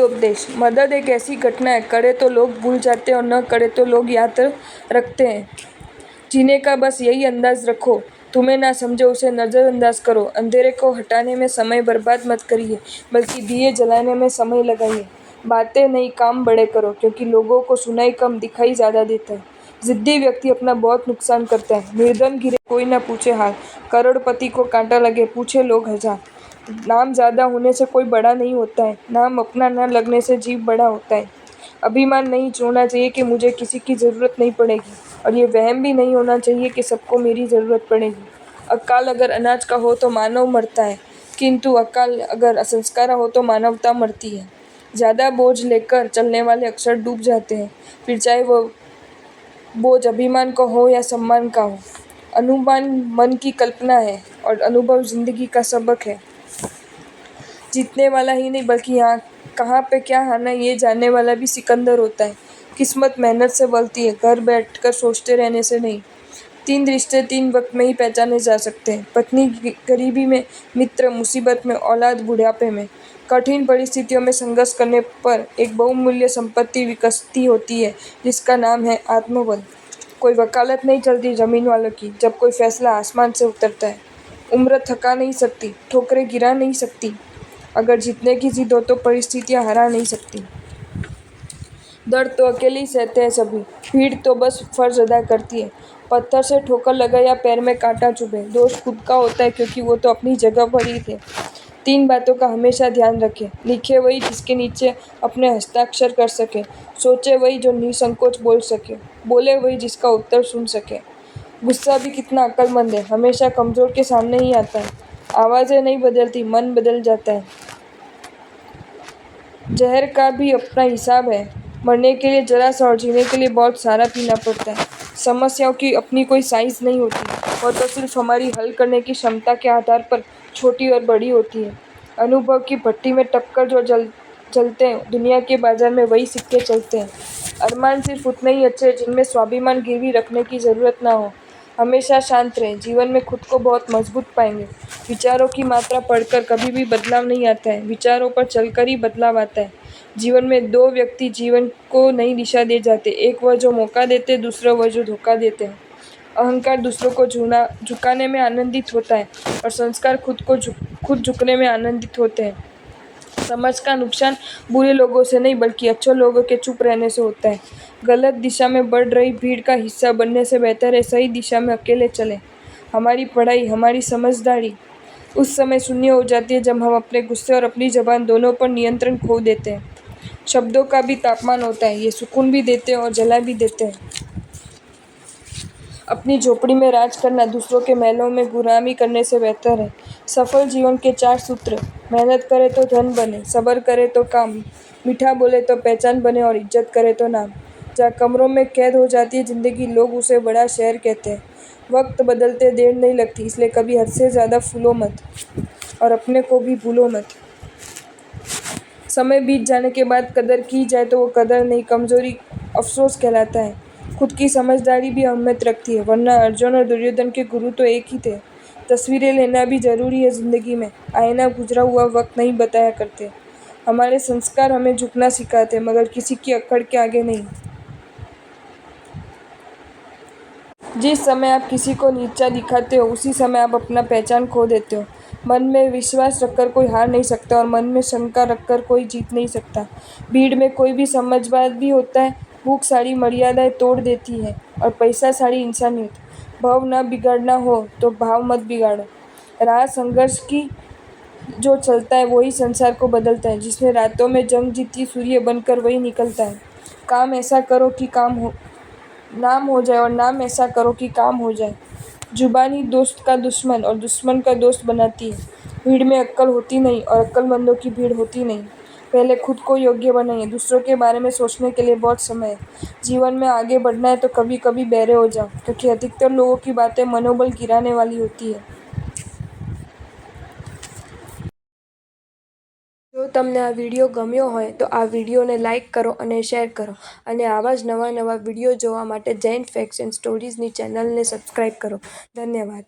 हितोपदेश। मदद एक ऐसी घटना है, करे तो लोग भूल जाते हैं और न करे तो लोग याद रखते हैं। जीने का बस यही अंदाज रखो, तुम्हें ना समझे उसे नजरअंदाज करो। अंधेरे को हटाने में समय बर्बाद मत करिए, बल्कि दिए जलाने में समय लगाइए। बातें नहीं, काम बड़े करो, क्योंकि लोगों को सुनाई कम, दिखाई ज्यादा देता है। जिद्दी व्यक्ति अपना बहुत नुकसान करता है। निर्धन गिरे कोई ना पूछे हाल, करोड़पति को कांटा लगे पूछे लोग हजार। नाम ज्यादा होने से कोई बड़ा नहीं होता है, नाम अपना न लगने से जीव बड़ा होता है। अभिमान नहीं होना चाहिए कि मुझे किसी की जरूरत नहीं पड़ेगी, और ये वहम भी नहीं होना चाहिए कि सबको मेरी जरूरत पड़ेगी। अकाल अगर अनाज का हो तो मानव मरता है, किंतु अकाल अगर संस्कार हो तो मानवता मरती है। ज्यादा बोझ लेकर चलने वाले अक्सर डूब जाते हैं, फिर चाहे वो बोझ अभिमान का हो या सम्मान का हो। अनुमान मन की कल्पना है और अनुभव जिंदगी का सबक है। जीतने वाला ही नहीं, बल्कि यहाँ कहाँ पे क्या आना ये जानने वाला भी सिकंदर होता है। किस्मत मेहनत से बनती है, घर बैठकर सोचते रहने से नहीं। 3 रिश्ते 3 वक्त में ही पहचाने जा सकते हैं, पत्नी गरीबी में, मित्र मुसीबत में, औलाद बुढ़ापे में। कठिन परिस्थितियों में संघर्ष करने पर एक बहुमूल्य संपत्ति विकसित होती है, जिसका नाम है आत्मबल। कोई वकालत नहीं चलती जमीन वालों की जब कोई फैसला आसमान से उतरता है। उम्र थका नहीं सकती, ठोकरें गिरा नहीं सकती। अगर जीतने की जिद हो तो परिस्थितियां हरा नहीं सकती। दर्द तो अकेले ही सहते हैं सभी, भीड़ तो बस फर्ज अदा करती है। पत्थर से ठोकर लगाए या पैर में कांटा चुभे, दोष खुद का होता है, क्योंकि वो तो अपनी जगह पर ही थे। 3 बातों का हमेशा ध्यान रखें। लिखे वही जिसके नीचे अपने हस्ताक्षर कर सके, सोचे वही जो निसंकोच बोल सके, बोले वही जिसका उत्तर सुन सके। गुस्सा भी कितना अक्लमंद है, हमेशा कमजोर के सामने ही आता है। आवाजें नहीं बदलती, मन बदल जाता है। जहर का भी अपना हिसाब है, मरने के लिए जरा सा और जीने के लिए बहुत सारा पीना पड़ता है। समस्याओं की अपनी कोई साइज नहीं होती, वो तो सिर्फ हमारी हल करने की क्षमता के आधार पर छोटी और बड़ी होती है। अनुभव की भट्टी में टपकर जो जलते हैं, दुनिया के बाजार में वही सिक्के चलते हैं। अरमान सिर्फ उतने ही अच्छे हैं जिनमें स्वाभिमान गिरवी रखने की जरूरत ना हो। हमेशा शांत रहें, जीवन में खुद को बहुत मजबूत पाएंगे। विचारों की मात्रा पढ़कर कभी भी बदलाव नहीं आता है, विचारों पर चलकर ही बदलाव आता है। जीवन में 2 व्यक्ति जीवन को नई दिशा दे जाते, एक वह जो मौका देते, दूसरा वह जो धोखा देते हैं। अहंकार दूसरों को झुकाने में आनंदित होता है, और संस्कार खुद झुकने में आनंदित होते हैं। समाज का नुकसान बुरे लोगों से नहीं, बल्कि अच्छे लोगों के चुप रहने से होता है। गलत दिशा में बढ़ रही भीड़ का हिस्सा बनने से बेहतर है सही दिशा में अकेले चलें। हमारी पढ़ाई, हमारी समझदारी उस समय शून्य हो जाती है जब हम अपने गुस्से और अपनी जबान दोनों पर नियंत्रण खो देते हैं। शब्दों का भी तापमान होता है, ये सुकून भी देते हैं और जला भी देते हैं। अपनी झोपड़ी में राज करना दूसरों के महलों में गुलामी करने से बेहतर है। सफल जीवन के 4 सूत्र: मेहनत करे तो धन बने, सब्र करे तो काम, मीठा बोले तो पहचान बने और इज्जत करे तो नाम। जहाँ कमरों में कैद हो जाती है जिंदगी, लोग उसे बड़ा शहर कहते हैं। वक्त बदलते देर नहीं लगती, इसलिए कभी हद से ज्यादा फूलो मत और अपने को भी भूलो मत। समय बीत जाने के बाद कदर की जाए तो वो कदर नहीं, कमजोरी अफसोस कहलाता है। खुद की समझदारी भी अहमियत रखती है, वरना अर्जुन और दुर्योधन के गुरु तो एक ही थे। तस्वीरें लेना भी जरूरी है जिंदगी में, आईना गुजरा हुआ वक्त नहीं बताया करते। हमारे संस्कार हमें झुकना सिखाते, मगर किसी की अकड़ के आगे नहीं। जिस समय आप किसी को नीचा दिखाते हो, उसी समय आप अपना पहचान खो देते हो। मन में विश्वास रखकर कोई हार नहीं सकता, और मन में शंका रखकर कोई जीत नहीं सकता। भीड़ में कोई भी समझदार भी होता है। भूख सारी मर्यादाएं तोड़ देती है, और पैसा सारी इंसानियत। भाव न बिगाड़ना हो तो भाव मत बिगाड़ो। राह संघर्ष की जो चलता है वही संसार को बदलता है। जिसने रातों में जंग जीती, सूर्य बनकर वही निकलता है। काम ऐसा करो कि नाम हो जाए, और नाम ऐसा करो कि काम हो जाए। जुबान ही दोस्त का दुश्मन और दुश्मन का दोस्त बनाती है। भीड़ में अक्ल होती नहीं, और अक्लमंदों की भीड़ होती नहीं। पहले खुद को योग्य बनाइए, दूसरों के बारे में सोचने के लिए बहुत समय है। जीवन में आगे बढ़ना है तो कभी कभी बहरे हो जाओ, क्योंकि अधिकतर लोगों की बातें मनोबल गिराने वाली होती है। જો તમને આ વિડીયો ગમ્યો હોય તો આ વિડીયોને લાઇક કરો અને શેર કરો, અને આવા જ નવા વિડીયો જોવા માટે જૈન ફેક્ટ્સ એન્ડ સ્ટોરીઝની ચેનલને સબસ્ક્રાઈબ કરો. ધન્યવાદ.